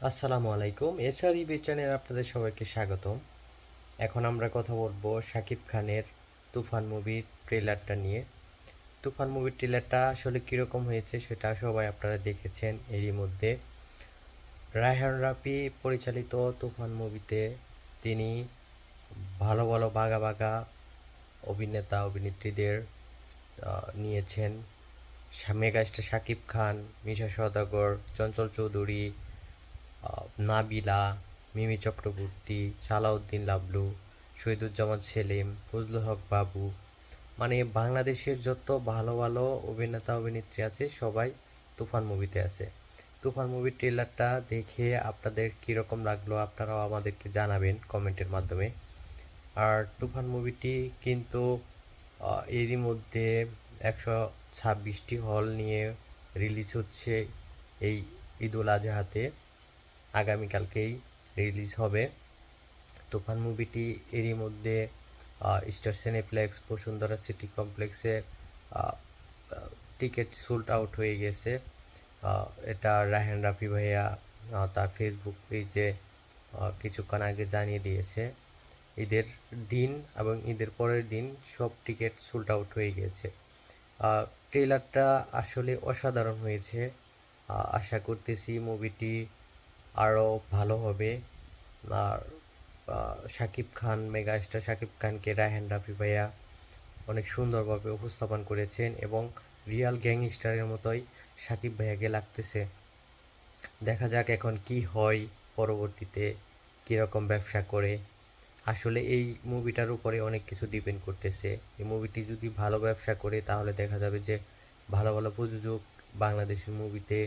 আসসালামু আলাইকুম। এসআরইবি চ্যানেলে আপনাদের সবাইকে স্বাগতম। এখন আমরা কথা বলবো শাকিব খানের তুফান মুভির ট্রেলারটা নিয়ে। তুফান মুভির ট্রেলারটা আসলে কীরকম হয়েছে সেটা সবাই আপনারা দেখেছেন এরই মধ্যে। রায়হান রাফি পরিচালিত তুফান মুভিতে তিনি ভালো ভালো বাঘা বাঘা অভিনেতা অভিনেত্রীদের নিয়েছেন। মেগাস্টার শাকিব খান, মিশা সওদাগর, চঞ্চল চৌধুরী, নাবিলা, মিমি চক্রবর্তী, সালাউদ্দিন লাবলু, শহীদুজ্জামান সেলিম, ফজলুল হক বাবু, মানে বাংলাদেশের যত ভালো ভালো অভিনেতা অভিনেত্রী আছে সবাই তুফান মুভিতে আছে। তুফান মুভির ট্রেলারটা দেখে আপনাদের কীরকম লাগলো আপনারাও আমাদেরকে জানাবেন কমেন্টের মাধ্যমে। আর তুফান মুভিটি কিন্তু এরই মধ্যে 126টি হল নিয়ে রিলিজ হচ্ছে এই ঈদুল আজহাতে। আগামীকালকেই রিলিজ হবে। তুফান মুভিটি এরই মধ্যে স্টার সিনেপ্লেক্স, বসুন্ধরা সিটি কমপ্লেক্সে টিকিট সোল্ড আউট হয়ে গেছে। এটা রায়হান রাফি ভাইয়া তার ফেসবুক পেজে কিছুক্ষণ আগে জানিয়ে দিয়েছে। ঈদের দিন এবং ঈদের পরের দিন সব টিকিট সোল্ড আউট হয়ে গিয়েছে। ট্রেলারটা আসলে অসাধারণ হয়েছে। আশা করতেছি মুভিটি আরও ভালো হবে। আর শাকিব খান, মেগাস্টার শাকিব খানকে রায়হান রাফি ভাইয়া অনেক সুন্দরভাবে উপস্থাপন করেছেন এবং রিয়াল গ্যাংস্টারের মতোই শাকিব ভাইয়াকে লাগতেছে। দেখা যাক এখন কি হয়, পরবর্তীতে কীরকম ব্যবসা করে। আসলে এই মুভিটার উপরে অনেক কিছু ডিপেন্ড করতেছে। এই মুভিটি যদি ভালো ব্যবসা করে তাহলে দেখা যাবে যে ভালো ভালো প্রযোজক বাংলাদেশের মুভিতে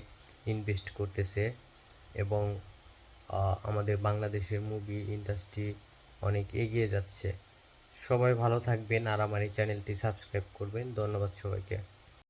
ইনভেস্ট করতেছে এবং আমাদের বাংলাদেশের মুভি ইন্ডাস্ট্রি অনেক এগিয়ে যাচ্ছে। সবাই ভালো থাকবেন আর আমার এই চ্যানেলটি সাবস্ক্রাইব করবেন। ধন্যবাদ সবাইকে।